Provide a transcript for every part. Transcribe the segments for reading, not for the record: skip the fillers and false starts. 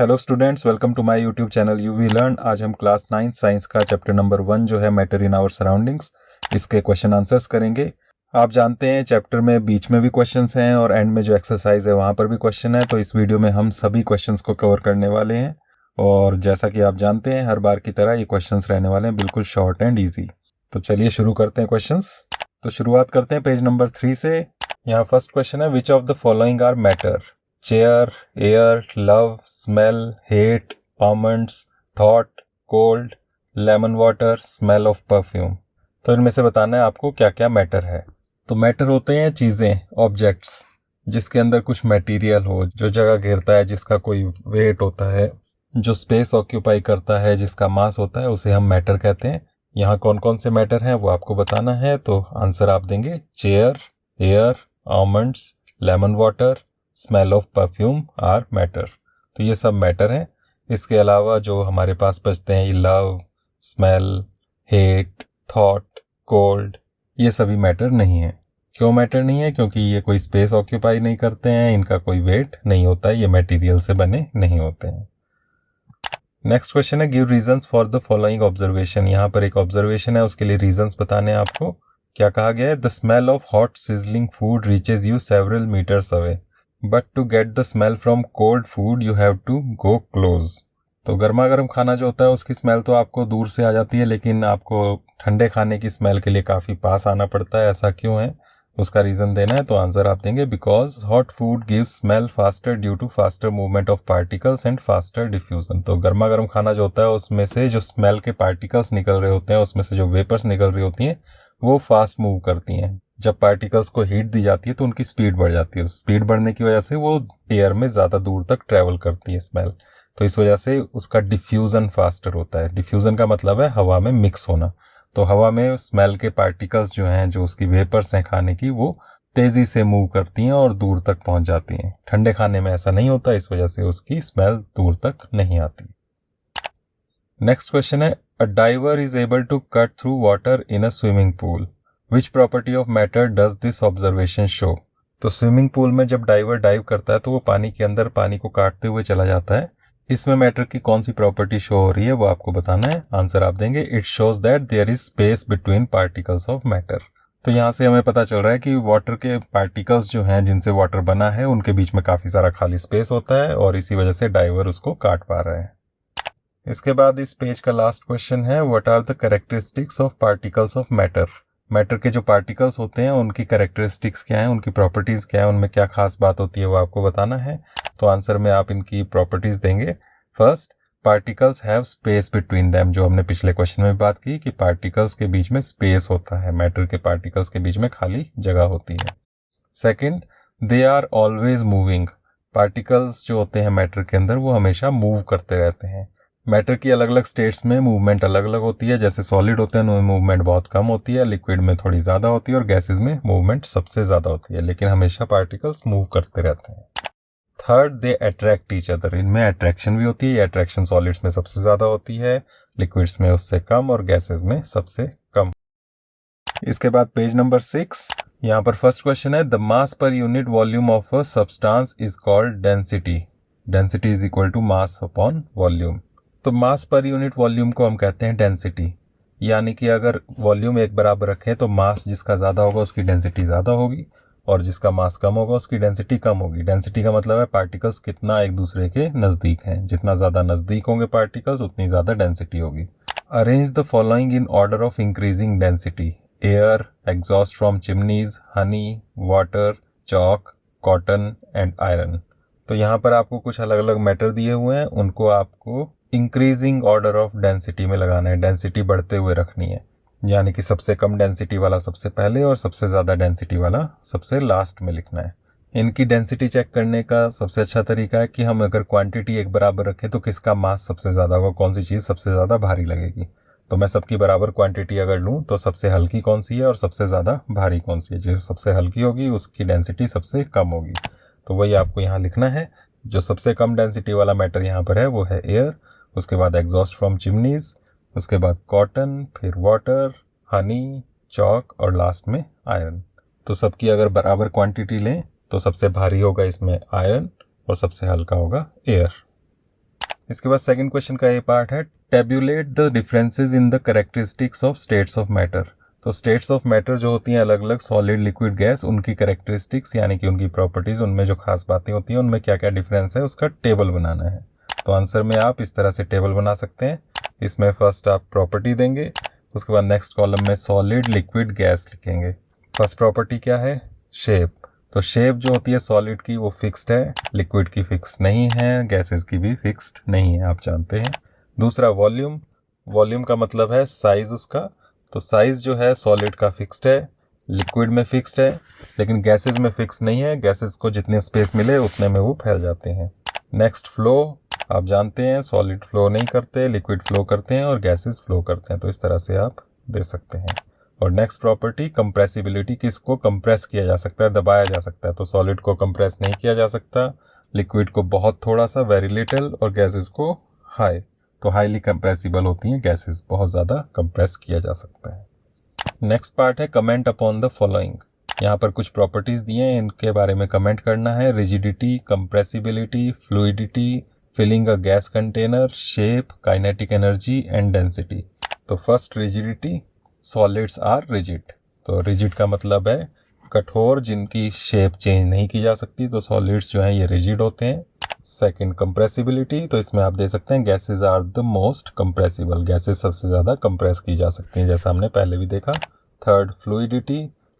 Hello students, welcome to my YouTube channel UV Learn. आज हम class 9 science का chapter number 1 जो है मैटर इन आवर सराउंडिंग्स, इसके क्वेश्चन आंसर्स करेंगे। आप जानते हैं चैप्टर में बीच में भी क्वेश्चंस हैं और एंड में जो एक्सरसाइज है वहाँ पर भी क्वेश्चन है। तो इस वीडियो में हम सभी क्वेश्चंस को कवर करने वाले हैं और जैसा कि आप जानते हैं हर बार की तरह ये क्वेश्चंस रहने वाले हैं बिल्कुल शॉर्ट एंड ईजी। तो चलिए शुरू करते हैं क्वेश्चंस। तो शुरुआत करते हैं पेज नंबर 3 से। यहाँ फर्स्ट क्वेश्चन है, which of the following are matter? Chair, air, love, smell, hate, almonds, thought, cold, lemon water, smell of perfume. तो इनमें से बताना है आपको क्या क्या मैटर है। तो मैटर होते हैं चीजें, ऑब्जेक्ट्स, जिसके अंदर कुछ मटेरियल हो, जो जगह घेरता है, जिसका कोई वेट होता है, जो स्पेस ऑक्यूपाई करता है, जिसका मास होता है, उसे हम मैटर कहते हैं। यहाँ कौन कौन से मैटर हैं वो आपको बताना है। तो आंसर आप देंगे chair, air, almonds, lemon water, smell of perfume are matter. तो ये सब मैटर हैं। इसके अलावा जो हमारे पास बचते हैं, love, smell, hate, thought, cold, ये सभी मैटर नहीं है। क्यों मैटर नहीं है? क्योंकि ये कोई स्पेस ऑक्यूपाई नहीं करते हैं, इनका कोई वेट नहीं होता है, ये मटेरियल से बने नहीं होते हैं। नेक्स्ट क्वेश्चन है, give reasons for the following observation. यहाँ पर एक ऑब्जर्वेशन है, उसके लिए रीजंस बताने हैं आपको। क्या कहा गया है? The smell of hot sizzling food reaches you several metres away, but to get the smell from cold food you have to go close. तो गर्मा गर्म खाना जो होता है उसकी स्मेल तो आपको दूर से आ जाती है, लेकिन आपको ठंडे खाने की स्मेल के लिए काफ़ी पास आना पड़ता है। ऐसा क्यों है, उसका रीज़न देना है। तो आंसर आप देंगे because hot food gives smell faster due to faster movement of particles and faster diffusion. तो गर्मा गर्म खाना जो होता है उसमें से जो स्मेल के पार्टिकल्स निकल रहे होते हैं, उसमें से जो वेपर्स निकल रही होती हैं वो फास्ट मूव करती हैं। जब पार्टिकल्स को हीट दी जाती है तो उनकी स्पीड बढ़ जाती है। स्पीड बढ़ने की वजह से वो एयर में ज़्यादा दूर तक ट्रेवल करती है स्मेल। तो इस वजह से उसका डिफ्यूज़न फास्टर होता है। डिफ्यूज़न का मतलब है हवा में मिक्स होना। तो हवा में स्मेल के पार्टिकल्स जो हैं, जो उसकी वेपर्स हैं खाने की, वो तेज़ी से मूव करती हैं और दूर तक पहुंच जाती हैं। ठंडे खाने में ऐसा नहीं होता, इस वजह से उसकी स्मेल दूर तक नहीं आती। नेक्स्ट क्वेश्चन है, a diver is able to cut through water in a swimming pool, which property of matter does this observation show? तो स्विमिंग पूल में जब डाइवर डाइव करता है तो वो पानी के अंदर पानी को काटते हुए चला जाता है। इसमें मैटर की कौन सी प्रॉपर्टी शो हो रही है वो आपको बताना है। आंसर आप देंगे it shows that there is space between particles of matter. तो यहाँ से हमें पता चल रहा है कि वाटर के पार्टिकल्स जो हैं, जिनसे वाटर बना है, उनके बीच में काफी सारा खाली स्पेस होता है और इसी वजह से डाइवर उसको काट पा रहा है। इसके बाद इस पेज का लास्ट क्वेश्चन है, what are the characteristics of particles of matter? Matter के जो पार्टिकल्स होते हैं उनकी कैरेक्टरिस्टिक्स क्या हैं, उनकी प्रॉपर्टीज क्या है, उनमें क्या खास बात होती है वो आपको बताना है। तो आंसर में आप इनकी प्रॉपर्टीज देंगे। First, particles have space between them, जो हमने पिछले क्वेश्चन में बात की कि पार्टिकल्स के बीच में स्पेस होता है, मैटर के पार्टिकल्स के बीच में खाली जगह होती है। Second, they are always moving, particles जो होते हैं मैटर के अंदर वो हमेशा मूव करते रहते हैं। मैटर की अलग अलग स्टेट्स में मूवमेंट अलग अलग होती है। जैसे सॉलिड होते हैं उनमें मूवमेंट बहुत कम होती है, लिक्विड में थोड़ी ज़्यादा होती है और गैसेस में मूवमेंट सबसे ज़्यादा होती है, लेकिन हमेशा पार्टिकल्स मूव करते रहते हैं। Third, they attract each other, इनमें अट्रैक्शन भी होती है। ये अट्रैक्शन सॉलिड्स में सबसे ज़्यादा होती है, लिक्विड्स में उससे कम और गैसेस में सबसे कम। इसके बाद पेज नंबर 6, यहाँ पर फर्स्ट क्वेश्चन है, the mass per unit volume of a substance is called density. Density is equal to mass upon volume. तो मास पर यूनिट वॉल्यूम को हम कहते हैं डेंसिटी। यानी कि अगर वॉल्यूम एक बराबर रखें तो मास जिसका ज़्यादा होगा उसकी डेंसिटी ज़्यादा होगी और जिसका मास कम होगा उसकी डेंसिटी कम होगी। डेंसिटी का मतलब है पार्टिकल्स कितना एक दूसरे के नज़दीक हैं। जितना ज़्यादा नज़दीक होंगे पार्टिकल्स उतनी ज़्यादा डेंसिटी होगी। Arrange the following in order of increasing density, air, exhaust from chimneys, Honey, water, chalk, cotton and iron. तो यहाँ पर आपको कुछ अलग अलग मैटर दिए हुए हैं, उनको आपको इंक्रीजिंग ऑर्डर ऑफ डेंसिटी में लगाना है। डेंसिटी बढ़ते हुए रखनी है, यानी कि सबसे कम डेंसिटी वाला सबसे पहले और सबसे ज़्यादा डेंसिटी वाला सबसे लास्ट में लिखना है। इनकी डेंसिटी चेक करने का सबसे अच्छा तरीका है कि हम अगर क्वांटिटी एक बराबर रखें तो किसका मास सबसे ज़्यादा होगा, कौन सी चीज़ सबसे ज़्यादा भारी लगेगी। तो मैं सबकी बराबर क्वांटिटी अगर लूँ तो सबसे हल्की कौन सी है और सबसे ज़्यादा भारी कौन सी है। जो सबसे हल्की होगी उसकी डेंसिटी सबसे कम होगी। तो वही आपको यहाँ लिखना है। जो सबसे कम डेंसिटी वाला मैटर यहाँ पर है वो है एयर, उसके बाद एग्जॉस्ट फ्रॉम चिमनीज, उसके बाद कॉटन, फिर वाटर, हनी, चॉक और लास्ट में आयरन। तो सबकी अगर बराबर क्वांटिटी लें तो सबसे भारी होगा इसमें आयरन और सबसे हल्का होगा एयर। इसके बाद सेकंड क्वेश्चन का ये पार्ट है, tablet the differences in the characteristics of states of matter. तो स्टेट्स ऑफ मैटर जो होती हैं अलग अलग, सॉलिड, लिक्विड, गैस, उनकी कैरेक्टरिस्टिक्स यानी कि उनकी प्रॉपर्टीज, उनमें जो खास बातें होती हैं उनमें क्या क्या डिफरेंस है उसका टेबल बनाना है। तो आंसर में आप इस तरह से टेबल बना सकते हैं। इसमें फर्स्ट आप प्रॉपर्टी देंगे, उसके बाद नेक्स्ट कॉलम में सॉलिड, लिक्विड, गैस लिखेंगे। फर्स्ट प्रॉपर्टी क्या है? शेप। तो शेप जो होती है सॉलिड की वो फिक्स्ड है, लिक्विड की फिक्स नहीं है, गैसेस की भी फिक्स्ड नहीं है, आप जानते हैं। दूसरा वॉल्यूम। वॉल्यूम का मतलब है साइज उसका। तो साइज जो है सॉलिड का फिक्स्ड है, लिक्विड में फिक्स्ड है, लेकिन गैसेस में फिक्स नहीं है। गैसेस को जितने स्पेस मिले उतने में वो फैल जाते हैं। Next flow. आप जानते हैं सॉलिड फ्लो नहीं करते, लिक्विड फ्लो करते हैं और गैसेस फ्लो करते हैं। तो इस तरह से आप दे सकते हैं। और नेक्स्ट प्रॉपर्टी कंप्रेसिबिलिटी, किसको कंप्रेस किया जा सकता है, दबाया जा सकता है। तो सॉलिड को कंप्रेस नहीं किया जा सकता, लिक्विड को बहुत थोड़ा सा, वेरी लिटिल, और गैसेस को हाई। तो हाईली कंप्रेसिबल होती हैं गैसेस, बहुत ज़्यादा कंप्रेस किया जा सकता है। नेक्स्ट पार्ट है कमेंट अपॉन द फॉलोइंग। यहाँ पर कुछ प्रॉपर्टीज़ दिए हैं, इनके बारे में कमेंट करना है। Rigidity, compressibility, fluidity, filling a gas container, shape, kinetic energy and density. तो first rigidity, solids are rigid. तो रिजिड का मतलब है कठोर, जिनकी शेप चेंज नहीं की जा सकती। तो सॉलिड्स जो हैं ये रिजिड होते हैं। सेकंड कंप्रेसिबिलिटी, तो इसमें आप दे सकते हैं gases are the most compressible. Gases सबसे ज़्यादा कंप्रेस की जा सकती हैं, जैसा हमने पहले भी देखा। Third fluidity,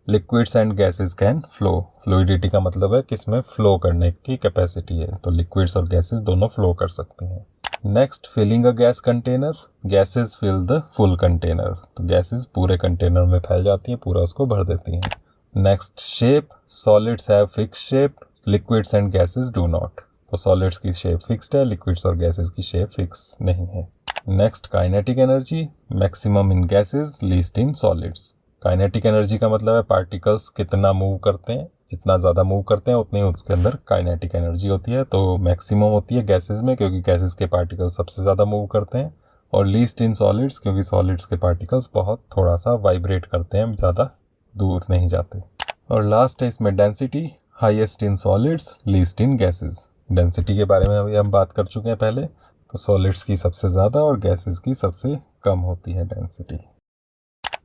liquids and gases can flow. Fluidity का मतलब है कि इसमें फ्लो करने की कैपेसिटी है। तो लिक्विड्स और गैसेस दोनों फ्लो कर सकते हैं। Next filling a gas container, gases fill the full container. तो गैसेस पूरे कंटेनर में फैल जाती हैं, पूरा उसको भर देती हैं। Next shape, solids have fix shape, liquids and gases do not. तो सॉलिड्स की शेप फिक्स्ड है, लिक्विड्स और गैसेस की शेप फिक्स नहीं है। Next kinetic energy, maximum in gases, least in solids. Kinetic energy का मतलब है पार्टिकल्स कितना मूव करते हैं, जितना ज़्यादा मूव करते हैं उतनी उसके अंदर काइनेटिक एनर्जी होती है। तो मैक्सिमम होती है गैसेस में, क्योंकि गैसेस के पार्टिकल्स सबसे ज़्यादा मूव करते हैं। और लीस्ट इन सॉलिड्स, क्योंकि सॉलिड्स के पार्टिकल्स बहुत थोड़ा सा वाइब्रेट करते हैं, ज़्यादा दूर नहीं जाते। और लास्ट है इसमें density, highest in solids, least in gases. Density के बारे में अभी हम बात कर चुके हैं पहले। तो सॉलिड्स की सबसे ज़्यादा और गैसेस की सबसे कम होती है डेंसिटी।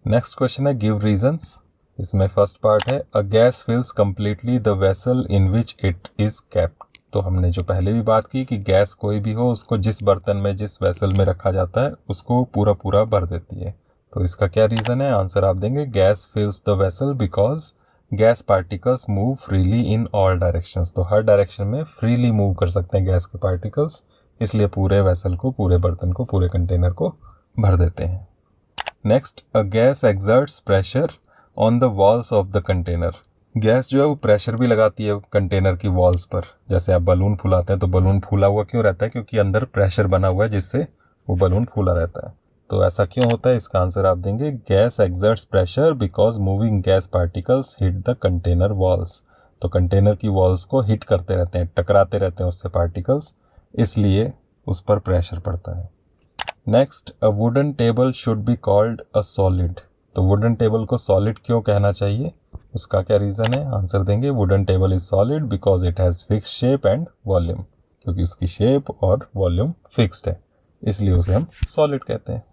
नेक्स्ट क्वेश्चन है गिव रीजंस। इसमें फर्स्ट पार्ट है a gas fills completely the vessel in which it is kept. तो हमने जो पहले भी बात की कि गैस कोई भी हो उसको जिस बर्तन में, जिस वेसल में रखा जाता है उसको पूरा पूरा भर देती है। तो इसका क्या रीज़न है? आंसर आप देंगे gas फिल्स the vessel because gas particles move freely in all directions. तो हर डायरेक्शन में फ्रीली मूव कर सकते हैं गैस के पार्टिकल्स, इसलिए पूरे वेसल को, पूरे बर्तन को, पूरे कंटेनर को भर देते हैं। Next, a gas exerts pressure on the walls of the container. Gas जो है वो प्रेशर भी लगाती है कंटेनर की वॉल्स पर। जैसे आप बलून फुलाते हैं तो बलून फूला हुआ क्यों रहता है? क्योंकि अंदर प्रेशर बना हुआ है जिससे वो बलून फूला रहता है। तो ऐसा क्यों होता है? इसका आंसर आप देंगे gas exerts pressure because moving gas particles hit the container walls. तो कंटेनर की वॉल्स को हिट करते रहते हैं, टकराते रहते हैं उससे पार्टिकल्स, इसलिए उस पर प्रेशर पड़ता है। Next, a wooden table should be called a solid. तो वुडन टेबल को सॉलिड क्यों कहना चाहिए? उसका क्या रीज़न है? आंसर देंगे wooden table is solid because it has fix shape and volume. क्योंकि उसकी शेप और वॉल्यूम फिक्स्ड है, इसलिए उसे हम सॉलिड कहते हैं।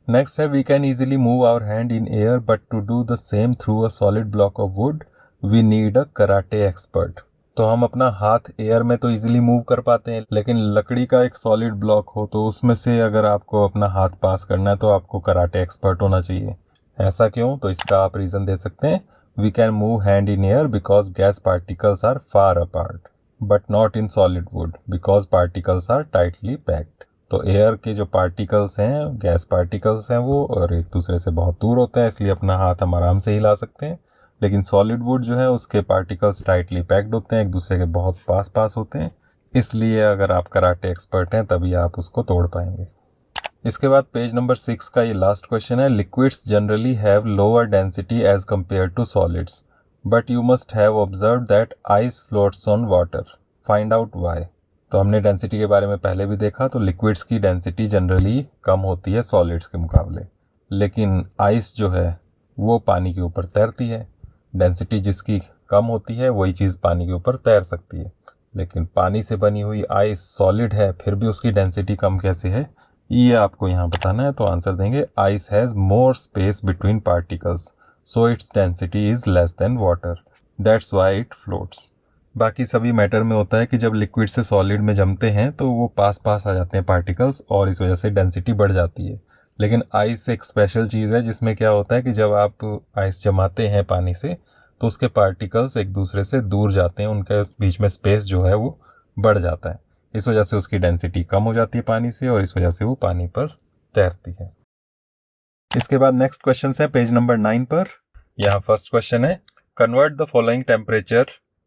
नेक्स्ट है we can easily move our hand in air but to do the same through a solid block of wood we need a karate expert. तो हम अपना हाथ एयर में तो इजीली मूव कर पाते हैं, लेकिन लकड़ी का एक सॉलिड ब्लॉक हो तो उसमें से अगर आपको अपना हाथ पास करना है तो आपको कराटे एक्सपर्ट होना चाहिए। ऐसा क्यों? तो इसका आप रीज़न दे सकते हैं we can move hand in air because gas particles are far apart but not in solid wood because particles are tightly packed. तो एयर के जो पार्टिकल्स हैं, गैस पार्टिकल्स हैं, वो और एक दूसरे से बहुत दूर होते हैं, इसलिए अपना हाथ हम आराम से हिला सकते हैं। लेकिन सॉलिड वुड जो है उसके पार्टिकल्स टाइटली पैक्ड होते हैं, एक दूसरे के बहुत पास होते हैं, इसलिए अगर आप कराटे एक्सपर्ट हैं तभी आप उसको तोड़ पाएंगे। इसके बाद पेज नंबर 6 का ये लास्ट क्वेश्चन है liquids generally have lower density as compare to solids but you must have observe that ice floats on water, find out why. तो हमने डेंसिटी के बारे में पहले भी देखा, तो लिक्विड्स की डेंसिटी जनरली कम होती है सॉलिड्स के मुकाबले, लेकिन आइस जो है वो पानी के ऊपर तैरती है। डेंसिटी जिसकी कम होती है वही चीज़ पानी के ऊपर तैर सकती है। लेकिन पानी से बनी हुई आइस सॉलिड है, फिर भी उसकी डेंसिटी कम कैसे है, ये आपको यहाँ बताना है। तो आंसर देंगे ice has more space between particles so its density is less than water, that's why it floats. बाकी सभी मैटर में होता है कि जब लिक्विड से सॉलिड में जमते हैं तो वो पास पास आ जाते हैं पार्टिकल्स और इस वजह से डेंसिटी बढ़ जाती है। लेकिन आइस एक स्पेशल चीज़ है जिसमें क्या होता है कि जब आप आइस जमाते हैं पानी से तो उसके पार्टिकल्स एक दूसरे से दूर जाते हैं, उनके बीच में स्पेस जो है वो बढ़ जाता है, इस वजह से उसकी डेंसिटी कम हो जाती है पानी से और इस वजह से वो पानी पर तैरती है। इसके बाद नेक्स्ट क्वेश्चन है पेज नंबर 9 पर। यहाँ फर्स्ट क्वेश्चन है convert the following temperature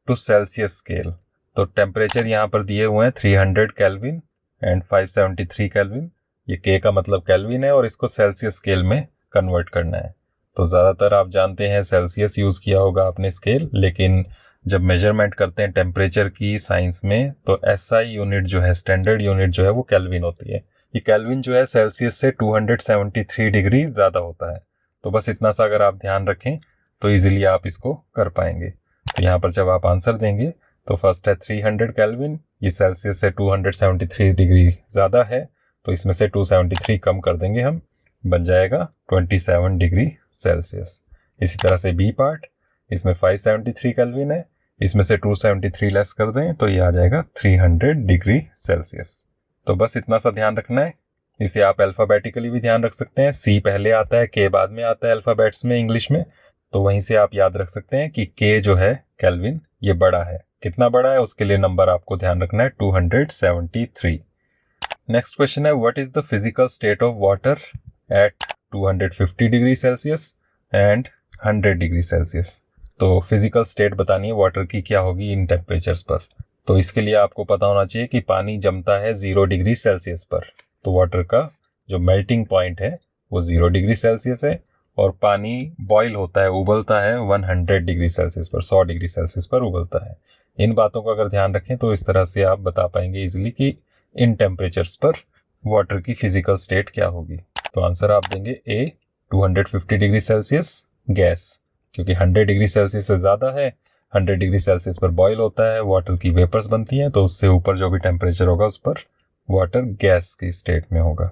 to Celsius scale. तो टेम्परेचर यहाँ पर दिए हुए हैं 300 केल्विन एंड 573 केल्विन। ये के का मतलब केल्विन है और इसको सेल्सियस स्केल में कन्वर्ट करना है। तो ज़्यादातर आप जानते हैं सेल्सियस यूज़ किया होगा आपने स्केल, लेकिन जब मेजरमेंट करते हैं टेम्परेचर की साइंस में तो एसआई यूनिट जो है, स्टैंडर्ड यूनिट जो है वो केल्विन होती है। ये केल्विन जो है सेल्सियस से 273 डिग्री ज़्यादा होता है। तो बस इतना सा अगर आप ध्यान रखें तो इजीली आप इसको कर पाएंगे। तो यहाँ पर जब आप आंसर देंगे तो फर्स्ट है 300 केल्विन, ये सेल्सियस से 273 डिग्री ज़्यादा है, तो इसमें से 273 कम कर देंगे हम, बन जाएगा 27 डिग्री सेल्सियस। इसी तरह से बी पार्ट, इसमें 573 केल्विन है, इसमें से 273 लेस कर दें तो ये आ जाएगा 300 डिग्री सेल्सियस। तो बस इतना सा ध्यान रखना है। इसे आप अल्फ़ाबेटिकली भी ध्यान रख सकते हैं, सी पहले आता है, के बाद में आता है अल्फ़ाबेट्स में इंग्लिश में, तो वहीं से आप याद रख सकते हैं कि के जो है केल्विन ये बड़ा है। कितना बड़ा है उसके लिए नंबर आपको ध्यान रखना है 273। नेक्स्ट क्वेश्चन है what is the physical state of water at 250 degree Celsius and 100 degree Celsius. तो फिजिकल स्टेट बतानी है वाटर की क्या होगी इन टेम्परेचर्स पर। तो इसके लिए आपको पता होना चाहिए कि पानी जमता है 0 डिग्री सेल्सियस पर, तो वाटर का जो मेल्टिंग पॉइंट है वो 0 डिग्री सेल्सियस है, और पानी बॉयल होता है, उबलता है 100 डिग्री सेल्सियस पर, 100 डिग्री सेल्सियस पर उबलता है। इन बातों को अगर ध्यान रखें तो इस तरह से आप बता पाएंगे इजीली कि इन टेम्परेचर्स पर वाटर की फिजिकल स्टेट क्या होगी। तो आंसर आप देंगे ए 250 डिग्री सेल्सियस गैस, क्योंकि 100 डिग्री सेल्सियस से ज़्यादा है, 100 डिग्री सेल्सियस पर बॉयल होता है, वाटर की वेपर्स बनती हैं, तो उससे ऊपर जो भी टेम्परेचर होगा उस पर वाटर गैस की स्टेट में होगा।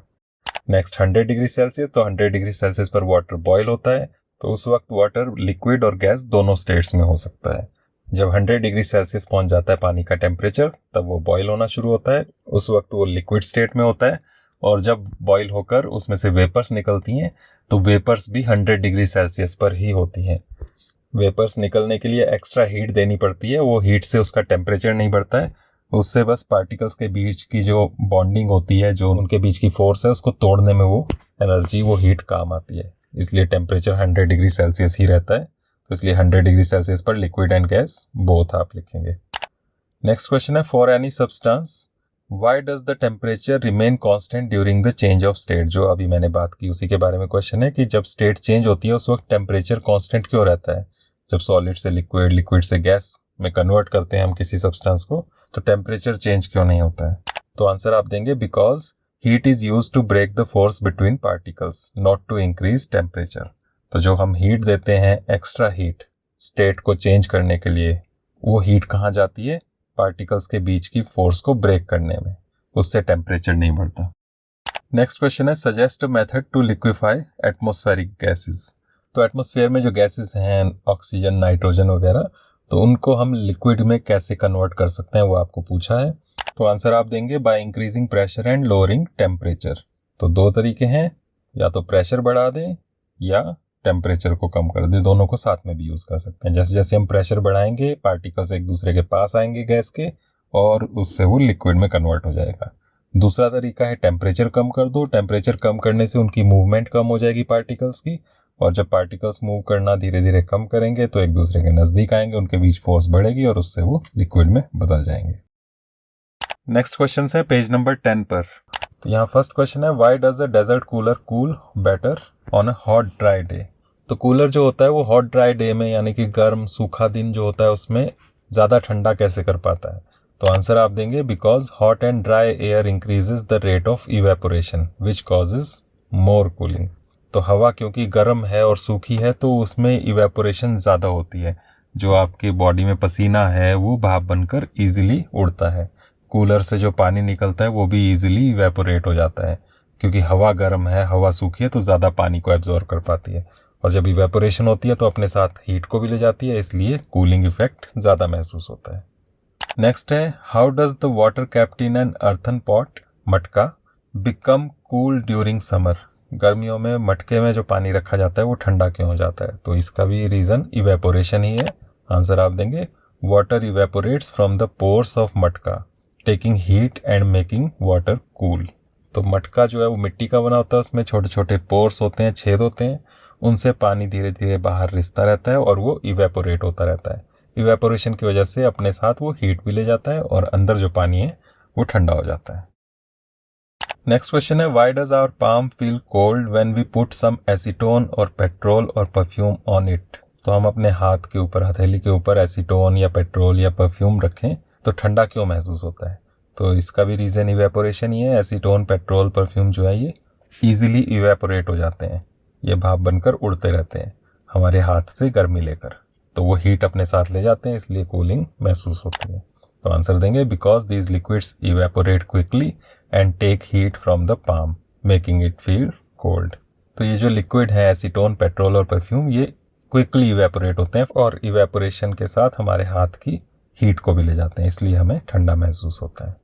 नेक्स्ट 100 डिग्री सेल्सियस, तो 100 डिग्री सेल्सियस पर वाटर बॉयल होता है, तो उस वक्त वाटर लिक्विड और गैस दोनों स्टेट्स में हो सकता है। जब 100 डिग्री सेल्सियस पहुंच जाता है पानी का टेम्परेचर तब वो बॉयल होना शुरू होता है, उस वक्त वो लिक्विड स्टेट में होता है, और जब बॉयल होकर उसमें से वेपर्स निकलती हैं तो वेपर्स भी 100 डिग्री सेल्सियस पर ही होती हैं। वेपर्स निकलने के लिए एक्स्ट्रा हीट देनी पड़ती है, वो हीट से उसका टेम्परेचर नहीं बढ़ता है, उससे बस पार्टिकल्स के बीच की जो बॉन्डिंग होती है, जो उनके बीच की फोर्स है, उसको तोड़ने में वो एनर्जी, वो हीट काम आती है, इसलिए टेम्परेचर 100 डिग्री सेल्सियस ही रहता है। तो इसलिए 100 डिग्री सेल्सियस पर लिक्विड एंड गैस बोथ आप लिखेंगे। नेक्स्ट क्वेश्चन है for any substance why does the temperature remain constant during the change of state. जो अभी मैंने बात की उसी के बारे में क्वेश्चन है कि जब स्टेट चेंज होती है उस वक्त टेम्परेचर कांस्टेंट क्यों रहता है। जब सॉलिड से लिक्विड, लिक्विड से गैस में कन्वर्ट करते हैं हम किसी सब्सटेंस को, तो टेम्परेचर चेंज क्यों नहीं होता है। तो आंसर आप देंगे because heat is used to break the force between particles not to increase temperature. तो जो हम हीट देते हैं, एक्स्ट्रा हीट स्टेट को चेंज करने के लिए, वो हीट कहाँ जाती है, पार्टिकल्स के बीच की फोर्स को ब्रेक करने में, उससे टेम्परेचर नहीं बढ़ता। नेक्स्ट क्वेश्चन है suggest a method to liquefy atmospheric gases. तो एटमॉस्फेयर में जो गैसेस हैं, ऑक्सीजन, नाइट्रोजन वगैरह, तो उनको हम लिक्विड में कैसे कन्वर्ट कर सकते हैं वो आपको पूछा है। तो आंसर आप देंगे by increasing pressure and lowering temperature. तो दो तरीके हैं, या तो प्रेशर बढ़ा दें या टेम्परेचर को कम कर दें, दोनों को साथ में भी यूज कर सकते हैं। जैसे जैसे हम प्रेशर बढ़ाएंगे पार्टिकल्स एक दूसरे के पास आएंगे गैस के, और उससे वो लिक्विड में कन्वर्ट हो जाएगा। दूसरा तरीका है टेम्परेचर कम कर दो, टेम्परेचर कम करने से उनकी मूवमेंट कम हो जाएगी पार्टिकल्स की, और जब पार्टिकल्स मूव करना धीरे धीरे कम करेंगे तो एक दूसरे के नज़दीक आएंगे, उनके बीच फोर्स बढ़ेगी और उससे वो लिक्विड में बदल जाएंगे। नेक्स्ट क्वेश्चन है पेज नंबर 10 पर। तो यहाँ फर्स्ट क्वेश्चन है why does a desert cooler cool better on a hot dry day. तो कूलर जो होता है वो हॉट ड्राई डे में, यानी कि गर्म सूखा दिन जो होता है उसमें ज़्यादा ठंडा कैसे कर पाता है। तो आंसर आप देंगे because hot and dry air increases the rate of evaporation which causes more cooling. तो हवा क्योंकि गर्म है और सूखी है तो उसमें इवेपोरेशन ज़्यादा होती है, जो आपके बॉडी में पसीना है वो भाप बनकर इजीली उड़ता है। कूलर से जो पानी निकलता है वो भी इजीली इवेपोरेट हो जाता है, क्योंकि हवा गर्म है, हवा सूखी है तो ज़्यादा पानी को एब्जॉर्ब कर पाती है, और जब इवेपोरेशन होती है तो अपने साथ हीट को भी ले जाती है, इसलिए कूलिंग इफेक्ट ज़्यादा महसूस होता है। नेक्स्ट है, how does the water kept in an earthen pot, मटका, बिकम कूल ड्यूरिंग समर। गर्मियों में मटके में जो पानी रखा जाता है वो ठंडा क्यों हो जाता है? तो इसका भी रीज़न इवेपोरेशन ही है। आंसर आप देंगे, water evaporates from the pores of matka taking heat and making water cool. तो मटका जो है वो मिट्टी का बना होता है, उसमें छोटे छोटे पोर्स होते हैं, छेद होते हैं, उनसे पानी धीरे धीरे बाहर रिसता रहता है और वो इवेपोरेट होता रहता है। इवेपोरेशन की वजह से अपने साथ वो हीट भी ले जाता है और अंदर जो पानी है वो ठंडा हो जाता है। नेक्स्ट क्वेश्चन है, why does our palm feel cold when we put some acetone और पेट्रोल और परफ्यूम ऑन इट। तो हम अपने हाथ के ऊपर, हथेली के ऊपर एसीटोन या पेट्रोल या परफ्यूम रखें तो ठंडा क्यों महसूस होता है? तो इसका भी रीज़न इवेपोरेशन ही है। एसीटोन, पेट्रोल, परफ्यूम जो है ये ईजिली इवेपोरेट हो जाते हैं, ये भाप बनकर उड़ते रहते हैं हमारे हाथ से गर्मी लेकर, तो वो हीट अपने साथ ले जाते हैं, इसलिए कूलिंग महसूस होती है। तो आंसर देंगे, because these liquids evaporate quickly and take heat from the palm making it feel cold. तो ये जो लिक्विड है एसीटोन, पेट्रोल और परफ्यूम, ये क्विकली इवेपोरेट होते हैं और इवेपोरेशन के साथ हमारे हाथ की हीट को भी ले जाते हैं, इसलिए हमें ठंडा महसूस होता है।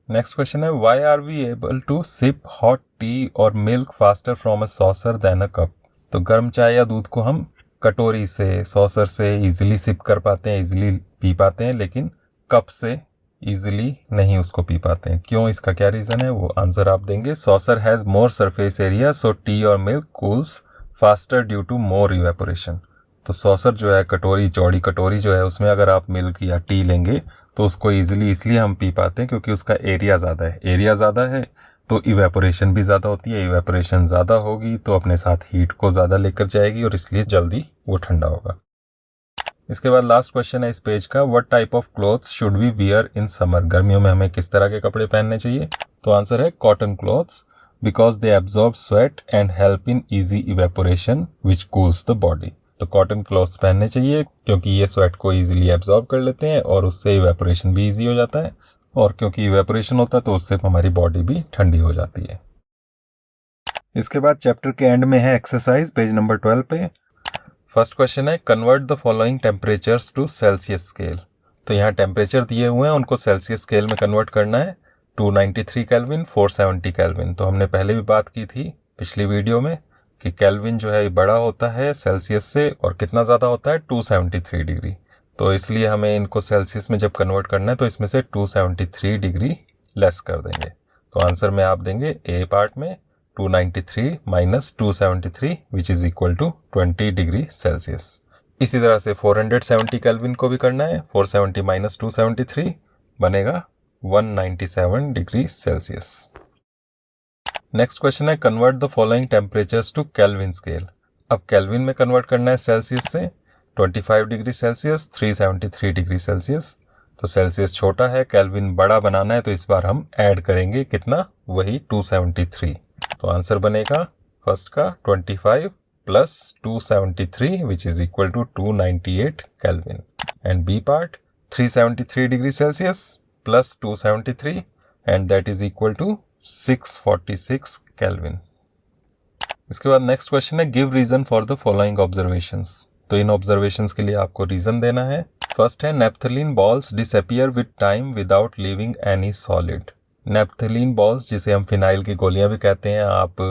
नेक्स्ट क्वेश्चन है, why are we able to sip hot tea और milk faster from a saucer than a cup. तो गर्म चाय या दूध को हम कटोरी से, सॉसर से इजीली सिप कर पाते हैं, इजीली पी पाते हैं, लेकिन कप से इजीली नहीं उसको पी पाते हैं। क्यों, इसका क्या रीज़न है? वो आंसर आप देंगे, saucer has more surface area so tea और milk cools faster due to more evaporation. तो सॉसर जो है, कटोरी, चौड़ी कटोरी जो है, उसमें अगर आप मिल्क या टी लेंगे तो उसको इजीली इसलिए हम पी पाते हैं क्योंकि उसका एरिया ज़्यादा है। एरिया ज़्यादा है तो इवेपोरेशन भी ज़्यादा होती है, इवेपोरेशन ज़्यादा होगी तो अपने साथ हीट को ज़्यादा लेकर जाएगी और इसलिए जल्दी वो ठंडा होगा। इसके बाद लास्ट क्वेश्चन है इस पेज का, what type of clothes should we wear in summer. गर्मियों में हमें किस तरह के कपड़े पहनने चाहिए? तो आंसर है cotton clothes, because they absorb sweat and help in easy evaporation which cools the body. तो कॉटन क्लॉथ्स पहनने चाहिए क्योंकि ये स्वेट को इजीली एब्जॉर्ब कर लेते हैं और उससे इवेपोरेशन भी इजी हो जाता है, और क्योंकि इवेपोरेशन होता है तो उससे हमारी बॉडी भी ठंडी हो जाती है। इसके बाद चैप्टर के एंड में है एक्सरसाइज, पेज नंबर 12 पे। फर्स्ट क्वेश्चन है, convert the following temperatures to Celsius scale. तो यहाँ टेम्परेचर दिए हुए हैं, उनको सेल्सियस स्केल में कन्वर्ट करना है। 293 केल्विन, 470 केल्विन। तो हमने पहले भी बात की थी पिछली वीडियो में कि केल्विन जो है बड़ा होता है सेल्सियस से, और कितना ज़्यादा होता है, 273 डिग्री। तो इसलिए हमें इनको सेल्सियस में जब कन्वर्ट करना है तो इसमें से 273 डिग्री लेस कर देंगे। तो आंसर में आप देंगे ए पार्ट में 293 minus 273 which is equal to 20 degree Celsius. इसी तरह से 470 केल्विन को भी करना है, 470 माइनस 273 बनेगा 197 डिग्री सेल्सियस। नेक्स्ट क्वेश्चन है, convert the following temperatures to Kelvin scale. अब केल्विन में कन्वर्ट करना है सेल्सियस से, 25 डिग्री सेल्सियस, 373 डिग्री सेल्सियस। तो सेल्सियस छोटा है, केल्विन बड़ा बनाना है, तो इस बार हम ऐड करेंगे कितना, वही 273। तो आंसर बनेगा फर्स्ट का 25 plus 273 which is equal to 298 Kelvin, and B part 373 degree Celsius plus 273 and that is equal to 646 Kelvin. इसके बाद नेक्स्ट क्वेश्चन है, give reason for the following observations. तो इन ऑब्जर्वेशंस के लिए आपको रीजन देना है। फर्स्ट है, naphthalene balls disappear with time without leaving any solid. Naphthalene balls, जिसे हम फिनाइल की गोलियां भी कहते हैं, आप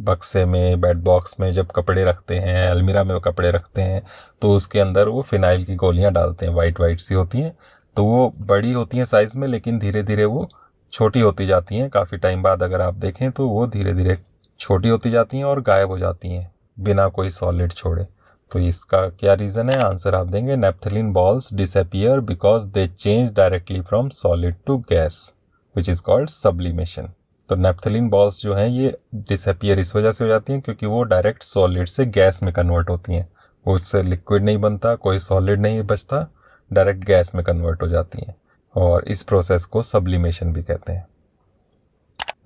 बक्से में, बेड बॉक्स में जब कपड़े रखते हैं, अलमीरा में कपड़े रखते हैं, तो उसके अंदर वो फिनाइल की गोलियां डालते हैं, वाइट वाइट सी होती हैं। तो वो बड़ी होती हैं साइज में, लेकिन धीरे धीरे वो छोटी होती जाती हैं। काफ़ी टाइम बाद अगर आप देखें तो वो धीरे धीरे छोटी होती जाती हैं और गायब हो जाती हैं बिना कोई सॉलिड छोड़े। तो इसका क्या रीज़न है? आंसर आप देंगे, naphthalene balls disappear because they change directly from solid to gas which is called sublimation. तो नेप्थलीन बॉल्स जो हैं ये डिसअपियर इस वजह से हो जाती हैं क्योंकि वो डायरेक्ट सॉलिड से गैस में कन्वर्ट होती हैं। वो उससे लिक्विड नहीं बनता, कोई सॉलिड नहीं बचता, डायरेक्ट गैस में कन्वर्ट हो जाती हैं, और इस प्रोसेस को सब्लिमेशन भी कहते हैं।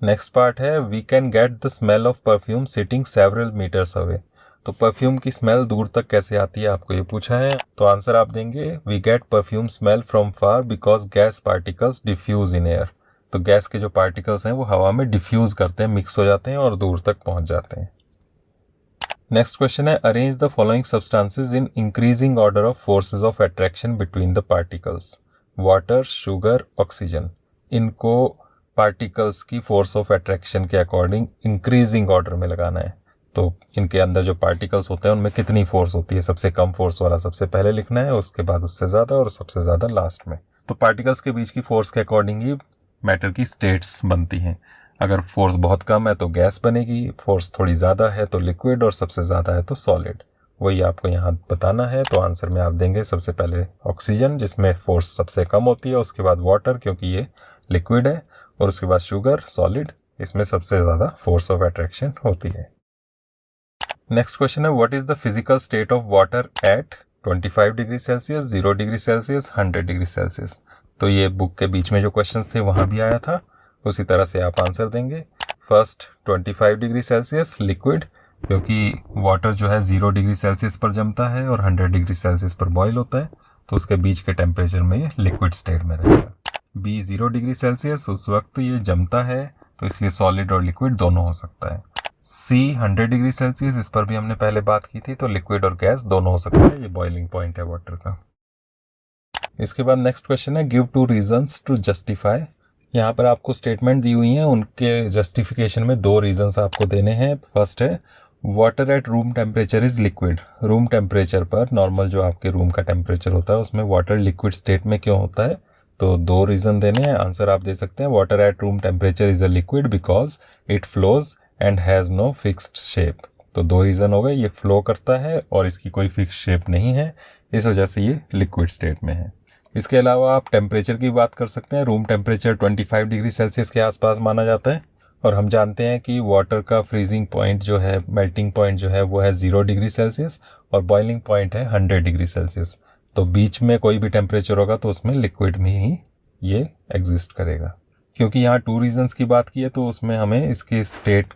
नेक्स्ट पार्ट है, we can get the smell of perfume sitting several metres away. तो परफ्यूम की स्मेल दूर तक कैसे आती है आपको ये पूछा है, तो आंसर आप देंगे we get perfume smell from far because gas particles diffuse in air. तो गैस के जो पार्टिकल्स हैं वो हवा में डिफ्यूज करते हैं, मिक्स हो जाते हैं और दूर तक पहुंच जाते हैं। नेक्स्ट क्वेश्चन है arrange the following substances in increasing order of forces of attraction between the particles. Water, sugar, oxygen, इनको पार्टिकल्स की फोर्स ऑफ अट्रैक्शन के अकॉर्डिंग इंक्रीजिंग ऑर्डर में लगाना है। तो इनके अंदर जो पार्टिकल्स होते हैं उनमें कितनी फोर्स होती है, सबसे कम फोर्स वाला सबसे पहले लिखना है, उसके बाद उससे ज़्यादा और सबसे ज़्यादा लास्ट में। तो पार्टिकल्स के बीच की फोर्स के अकॉर्डिंग ही मैटर की स्टेट्स बनती हैं। अगर फोर्स बहुत कम है तो गैस बनेगी, फोर्स थोड़ी ज़्यादा है तो लिक्विड और सबसे ज़्यादा है तो सॉलिड। वही आपको यहाँ बताना है। तो आंसर में आप देंगे सबसे पहले ऑक्सीजन जिसमें फोर्स सबसे कम होती है, उसके बाद वाटर क्योंकि ये लिक्विड है, और उसके बाद शुगर सॉलिड, इसमें सबसे ज़्यादा फोर्स ऑफ अट्रैक्शन होती है। नेक्स्ट क्वेश्चन है what is the physical state of water at 25 degree Celsius, 0 degree Celsius, 100 degree Celsius. तो ये बुक के बीच में जो क्वेश्चंस थे वहां भी आया था, उसी तरह से आप आंसर देंगे। फर्स्ट 25 डिग्री सेल्सियस लिक्विड, क्योंकि वाटर जो है 0 डिग्री सेल्सियस पर जमता है और 100 डिग्री सेल्सियस पर बॉयल होता है, तो उसके बीच के टेम्परेचर में ये लिक्विड स्टेट में रहेगा। बी 0 डिग्री सेल्सियस, उस वक्त ये जमता है तो इसलिए सॉलिड और लिक्विड दोनों हो सकता है। सी 100 डिग्री सेल्सियस, इस पर भी हमने पहले बात की थी, तो लिक्विड और गैस दोनों हो सकता है, ये बॉइलिंग पॉइंट है वाटर का। इसके बाद नेक्स्ट क्वेश्चन है गिव 2 रीजंस टू जस्टिफाई। यहाँ पर आपको स्टेटमेंट दी हुई है, उनके जस्टिफिकेशन में 2 रीजंस आपको देने हैं। फर्स्ट है water at room temperature is liquid. Room temperature पर, नॉर्मल जो आपके रूम का टेम्परेचर होता है उसमें वाटर लिक्विड स्टेट में क्यों होता है, तो 2 रीजन देने हैं। आंसर आप दे सकते हैं water at room temperature is a liquid because it flows and has no fixed shape. तो 2 रीजन हो गए, ये फ्लो करता है और इसकी कोई फिक्स शेप नहीं है, इस वजह से ये लिक्विड स्टेट में है। इसके अलावा आप टेम्परेचर की बात कर सकते हैं। रूम टेम्परेचर 25 डिग्री सेल्सियस के आसपास माना जाता है, और हम जानते हैं कि वाटर का फ्रीजिंग पॉइंट जो है, मेल्टिंग पॉइंट जो है वो है 0 डिग्री सेल्सियस और बॉइलिंग पॉइंट है 100 डिग्री सेल्सियस। तो बीच में कोई भी टेम्परेचर होगा तो उसमें लिक्विड में ही ये एग्जिस्ट करेगा। क्योंकि यहाँ 2 रीजंस की बात की है तो उसमें हमें इसकी स्टेट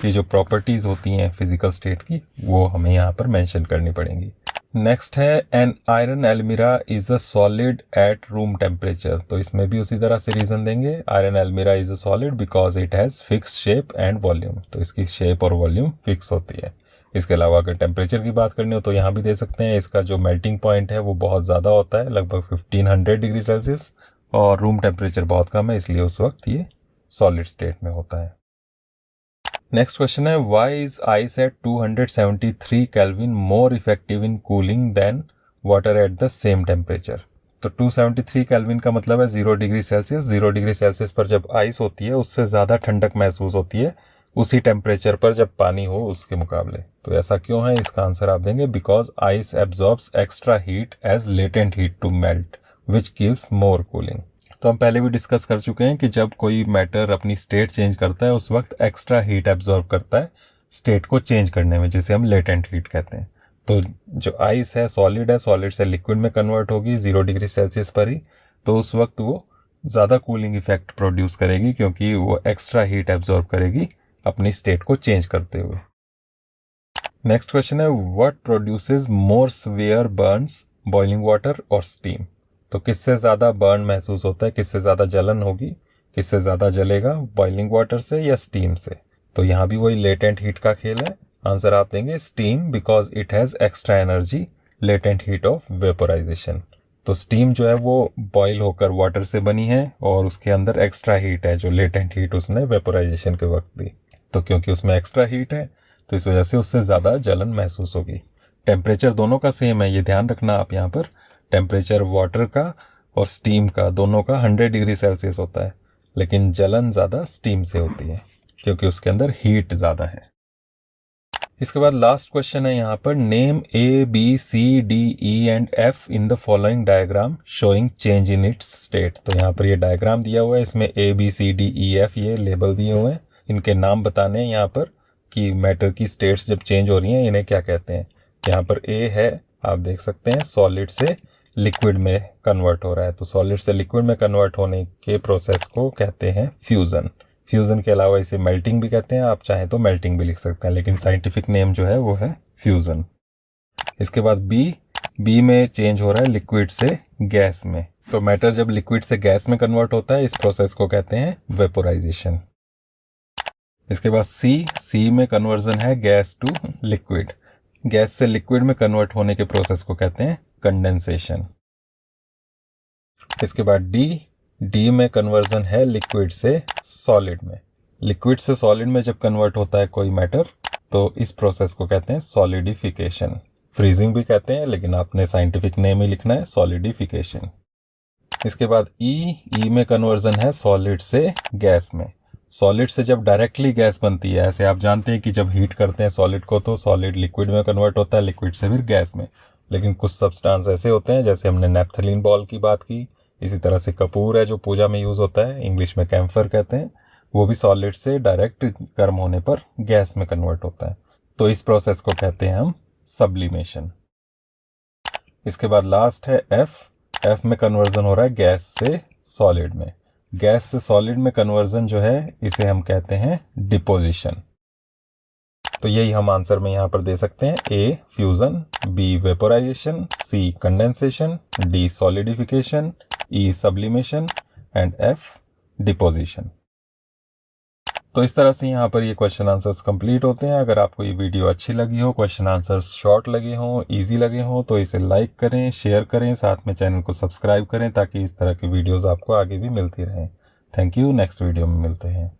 की जो प्रॉपर्टीज होती हैं फिजिकल स्टेट की, वो हमें यहाँ पर मेंशन करनी पड़ेंगी। नेक्स्ट है an iron almirah is a solid at room temperature. तो इसमें भी उसी तरह से रीजन देंगे। Iron almirah is a solid because it has fix shape and volume. तो इसकी शेप और वॉल्यूम फिक्स होती है। इसके अलावा अगर टेम्परेचर की बात करनी हो तो यहाँ भी दे सकते हैं, इसका जो मेल्टिंग पॉइंट है वो बहुत ज़्यादा होता है, लगभग 1500 डिग्री सेल्सियस, और रूम टेम्परेचर बहुत कम है, इसलिए उस वक्त ये सॉलिड स्टेट में होता है। नेक्स्ट क्वेश्चन है why is ice at 273 Kelvin more effective in cooling than water at the same temperature. तो 273 केल्विन का मतलब है 0 डिग्री सेल्सियस। 0 डिग्री सेल्सियस पर जब आइस होती है उससे ज़्यादा ठंडक महसूस होती है उसी टेम्परेचर पर जब पानी हो उसके मुकाबले। तो ऐसा क्यों है, इसका आंसर आप देंगे because ice absorbs extra heat as latent heat to melt which gives more cooling. तो हम पहले भी डिस्कस कर चुके हैं कि जब कोई मैटर अपनी स्टेट चेंज करता है उस वक्त एक्स्ट्रा हीट एब्जॉर्ब करता है स्टेट को चेंज करने में, जिसे हम लेटेंट हीट कहते हैं। तो जो आइस है सॉलिड से लिक्विड में कन्वर्ट होगी 0 डिग्री सेल्सियस पर ही, तो उस वक्त वो ज़्यादा कूलिंग इफेक्ट प्रोड्यूस करेगी क्योंकि वो एक्स्ट्रा हीट एब्जॉर्ब करेगी अपनी स्टेट को चेंज करते हुए। नेक्स्ट क्वेश्चन है what produces more severe Burns, boiling water और स्टीम। तो किससे ज़्यादा बर्न महसूस होता है, किससे ज़्यादा जलन होगी, किससे ज़्यादा जलेगा, बॉइलिंग वाटर से या स्टीम से। तो यहाँ भी वही लेटेंट हीट का खेल है। आंसर आप देंगे steam because it has extra energy, latent heat of vaporisation. तो स्टीम जो है वो बॉयल होकर वाटर से बनी है और उसके अंदर एक्स्ट्रा हीट है जो लेटेंट हीट उसने वेपोराइजेशन के वक्त दी। तो क्योंकि उसमें एक्स्ट्रा हीट है तो इस वजह से उससे ज़्यादा जलन महसूस होगी। टेम्परेचर दोनों का सेम है, ये ध्यान रखना आप यहाँ पर। टेम्परेचर वाटर का और स्टीम का दोनों का 100 डिग्री सेल्सियस होता है, लेकिन जलन ज़्यादा स्टीम से होती है क्योंकि उसके अंदर हीट ज़्यादा है। इसके बाद लास्ट क्वेश्चन है यहाँ पर name A B C D E and F in the following diagram showing change in its state. तो यहाँ पर ये डायग्राम दिया हुआ है, इसमें A B C D E F ये लेबल दिए हुए हैं, इनके नाम बताने हैं यहाँ पर कि मैटर की स्टेट्स जब चेंज हो रही हैं इन्हें क्या कहते हैं। यहाँ पर ए है, आप देख सकते हैं सॉलिड से लिक्विड में कन्वर्ट हो रहा है, तो सॉलिड से लिक्विड में कन्वर्ट होने के प्रोसेस को कहते हैं फ्यूज़न। फ्यूज़न के अलावा इसे मेल्टिंग भी कहते हैं, आप चाहें तो मेल्टिंग भी लिख सकते हैं, लेकिन साइंटिफिक नेम जो है वो है फ्यूज़न। इसके बाद बी में चेंज हो रहा है लिक्विड से गैस में। तो मैटर जब लिक्विड से गैस में कन्वर्ट होता है इस प्रोसेस को कहते हैं वेपोराइजेशन। इसके बाद सी में कन्वर्जन है गैस टू लिक्विड। गैस से लिक्विड में कन्वर्ट होने के प्रोसेस को कहते हैं कंडेंसेशन। इसके बाद डी में कन्वर्जन है लिक्विड से सॉलिड में। लिक्विड से सॉलिड में जब कन्वर्ट होता है कोई मैटर तो इस प्रोसेस को कहते हैं सॉलिडिफिकेशन। फ्रीजिंग भी कहते हैं, लेकिन आपने साइंटिफिक नेम ही लिखना है, सॉलिडिफिकेशन। इसके बाद ई में कन्वर्जन है सॉलिड से गैस में। सॉलिड से जब डायरेक्टली गैस बनती है, ऐसे आप जानते हैं कि जब हीट करते हैं सॉलिड को तो सॉलिड लिक्विड में कन्वर्ट होता है, लिक्विड से फिर गैस में। लेकिन कुछ सब्सटेंस ऐसे होते हैं, जैसे हमने नैप्थलीन बॉल की बात की, इसी तरह से कपूर है जो पूजा में यूज होता है, इंग्लिश में कैम्फर कहते हैं, वो भी सॉलिड से डायरेक्ट गर्म होने पर गैस में कन्वर्ट होता है। तो इस प्रोसेस को कहते हैं हम सब्लिमेशन। इसके बाद लास्ट है एफ में कन्वर्जन हो रहा है गैस से सॉलिड में। गैस से सॉलिड में कन्वर्जन जो है इसे हम कहते हैं डिपोजिशन। तो यही हम आंसर में यहाँ पर दे सकते हैं, A fusion, B vaporisation, C condensation, D solidification, E sublimation and F deposition. तो इस तरह से यहाँ पर ये क्वेश्चन आंसर्स कंप्लीट होते हैं। अगर आपको ये वीडियो अच्छी लगी हो, क्वेश्चन आंसर्स शॉर्ट लगे हों, इजी लगे हों, तो इसे लाइक करें, शेयर करें, साथ में चैनल को सब्सक्राइब करें ताकि इस तरह की वीडियोस आपको आगे भी मिलती रहें। Thank you. नेक्स्ट वीडियो में मिलते हैं।